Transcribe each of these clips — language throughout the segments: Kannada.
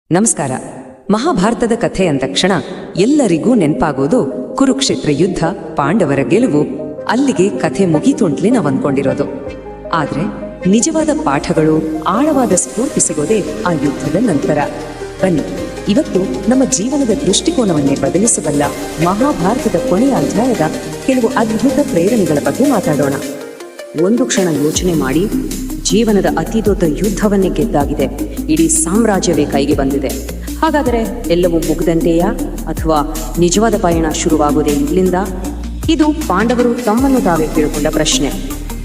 ನಮಸ್ಕಾರ. ಮಹಾಭಾರತದ ಕಥೆ ಅಂದ ತಕ್ಷಣ ಎಲ್ಲರಿಗೂ ನೆನಪಾಗೋದು ಕುರುಕ್ಷೇತ್ರ ಯುದ್ಧ, ಪಾಂಡವರ ಗೆಲುವು. ಅಲ್ಲಿಗೆ ಕಥೆ ಮುಗೀತು ಅಂತಲೇ ನಾವು ಅಂದ್ಕೊಂಡಿರೋದು. ಆದ್ರೆ ನಿಜವಾದ ಪಾಠಗಳು, ಆಳವಾದ ಸ್ಫೂರ್ತಿ ಸಿಗೋದೇ ಆ ಯುದ್ಧದ ನಂತರ. ಬನ್ನಿ, ಇವತ್ತು ನಮ್ಮ ಜೀವನದ ದೃಷ್ಟಿಕೋನವನ್ನೇ ಬದಲಿಸಬಲ್ಲ ಮಹಾಭಾರತದ ಕೊನೆಯ ಅಧ್ಯಾಯದ ಕೆಲವು ಅದ್ಭುತ ಪ್ರೇರಣೆಗಳ ಬಗ್ಗೆ ಮಾತಾಡೋಣ. ಒಂದು ಕ್ಷಣ ಯೋಚನೆ ಮಾಡಿ, ಜೀವನದ ಅತಿ ದೊಡ್ಡ ಯುದ್ಧವನ್ನೇ ಗೆದ್ದಾಗಿದೆ. ಇಡೀ ಸಾಮ್ರಾಜ್ಯವೇ ಕೈಗೆ ಬಂದಿದೆ. ಹಾಗಾದರೆ ಎಲ್ಲವೂ ಮುಗ್ದಂತೆಯಾ, ಅಥವಾ ನಿಜವಾದ ಪಯಣ ಶುರುವಾಗುವುದೇ ಇಲ್ಲಿಂದ? ಇದು ಪಾಂಡವರು ತಮ್ಮನ್ನು ತಾವೇ ಕೇಳಿಕೊಂಡ ಪ್ರಶ್ನೆ.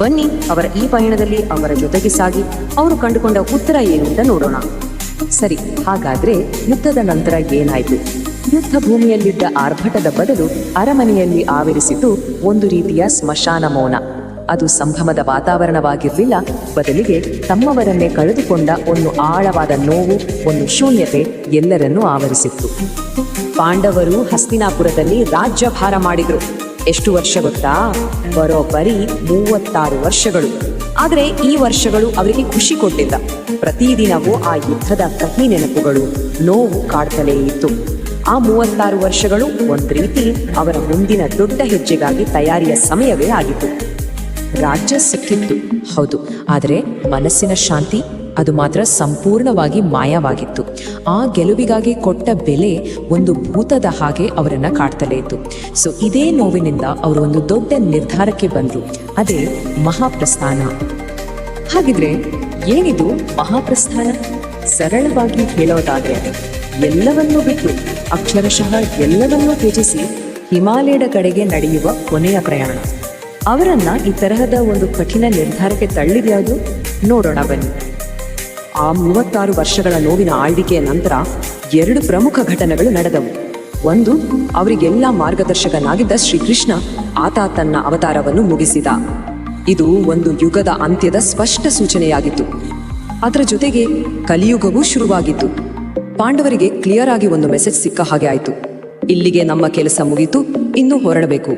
ಬನ್ನಿ, ಅವರ ಈ ಪಯಣದಲ್ಲಿ ಅವರ ಜೊತೆಗೆ ಸಾಗಿ ಅವರು ಕಂಡುಕೊಂಡ ಉತ್ತರ ಏನು ಅಂತ ನೋಡೋಣ. ಸರಿ, ಹಾಗಾದ್ರೆ ಯುದ್ಧದ ನಂತರ ಏನಾಯಿತು? ಯುದ್ಧ ಭೂಮಿಯಲ್ಲಿದ್ದ ಆರ್ಭಟದ ಬದಲು ಅರಮನೆಯಲ್ಲಿ ಆವರಿಸಿತು ಒಂದು ರೀತಿಯ ಸ್ಮಶಾನ ಮೌನ. ಅದು ಸಂಭ್ರಮದ ವಾತಾವರಣವಾಗಿರಲಿಲ್ಲ, ಬದಲಿಗೆ ತಮ್ಮವರನ್ನೇ ಕಳೆದುಕೊಂಡ ಒಂದು ಆಳವಾದ ನೋವು, ಒಂದು ಶೂನ್ಯತೆ ಎಲ್ಲರನ್ನೂ ಆವರಿಸಿತ್ತು. ಪಾಂಡವರು ಹಸ್ತಿನಾಪುರದಲ್ಲಿ ರಾಜ್ಯಭಾರ ಮಾಡಿದ್ರು. ಎಷ್ಟು ವರ್ಷ ಗೊತ್ತಾ? ಬರೋಬ್ಬರಿ 36 ವರ್ಷಗಳು. ಆದರೆ ಈ ವರ್ಷಗಳು ಅವರಿಗೆ ಖುಷಿ ಕೊಟ್ಟಿಲ್ಲ. ಪ್ರತಿದಿನವೂ ಆ ಯುದ್ಧದ ಕಹಿ ನೆನಪುಗಳು, ನೋವು ಕಾಡ್ತಲೇ ಇತ್ತು. ಆ 36 ವರ್ಷಗಳು ಒಂದು ರೀತಿ ಅವರ ಮುಂದಿನ ದೊಡ್ಡ ಹೆಜ್ಜೆಗಾಗಿ ತಯಾರಿಯ ಸಮಯವೇ ಆಗಿತ್ತು. ರಾಜ್ಯ ಸಿಕ್ಕಿತ್ತು, ಹೌದು, ಆದರೆ ಮನಸ್ಸಿನ ಶಾಂತಿ ಅದು ಮಾತ್ರ ಸಂಪೂರ್ಣವಾಗಿ ಮಾಯವಾಗಿತ್ತು. ಆ ಗೆಲುವಿಗಾಗಿ ಕೊಟ್ಟ ಬೆಲೆ ಒಂದು ಭೂತದ ಹಾಗೆ ಅವರನ್ನು ಕಾಡ್ತಲೇ ಇತ್ತು. ಸೊ ಇದೇ ನೋವಿನಿಂದ ಅವರು ಒಂದು ದೊಡ್ಡ ನಿರ್ಧಾರಕ್ಕೆ ಬಂದರು, ಅದೇ ಮಹಾಪ್ರಸ್ಥಾನ. ಹಾಗಿದ್ರೆ ಏನಿದು ಮಹಾಪ್ರಸ್ಥಾನ? ಸರಳವಾಗಿ ಹೇಳೋದಾದ್ರೆ, ಎಲ್ಲವನ್ನೂ ಬಿಟ್ಟು, ಅಕ್ಷರಶಃ ಎಲ್ಲವನ್ನೂ ತ್ಯಜಿಸಿ ಹಿಮಾಲಯದ ಕಡೆಗೆ ನಡೆಯುವ ಕೊನೆಯ ಪ್ರಯಾಣ. ಅವರನ್ನ ಈ ತರಹದ ಒಂದು ಕಠಿಣ ನಿರ್ಧಾರಕ್ಕೆ ತಳ್ಳಿದ್ಯಾವುದು? ನೋಡೋಣ ಬನ್ನಿ. ಆ 36 ವರ್ಷಗಳ ನೋವಿನ ಆಳ್ವಿಕೆಯ ನಂತರ 2 ಪ್ರಮುಖ ಘಟನೆಗಳು ನಡೆದವು. ಒಂದು, ಅವರಿಗೆಲ್ಲ ಮಾರ್ಗದರ್ಶಕನಾಗಿದ್ದ ಶ್ರೀಕೃಷ್ಣ, ಆತ ತನ್ನ ಅವತಾರವನ್ನು ಮುಗಿಸಿದ. ಇದು ಒಂದು ಯುಗದ ಅಂತ್ಯದ ಸ್ಪಷ್ಟ ಸೂಚನೆಯಾಗಿತ್ತು. ಅದರ ಜೊತೆಗೆ ಕಲಿಯುಗವೂ ಶುರುವಾಗಿತ್ತು. ಪಾಂಡವರಿಗೆ ಕ್ಲಿಯರ್ ಆಗಿ ಒಂದು ಮೆಸೇಜ್ ಸಿಕ್ಕ ಹಾಗೆ ಆಯಿತು. ಇಲ್ಲಿಗೆ ನಮ್ಮ ಕೆಲಸ ಮುಗಿತು, ಇನ್ನು ಹೊರಡಬೇಕು.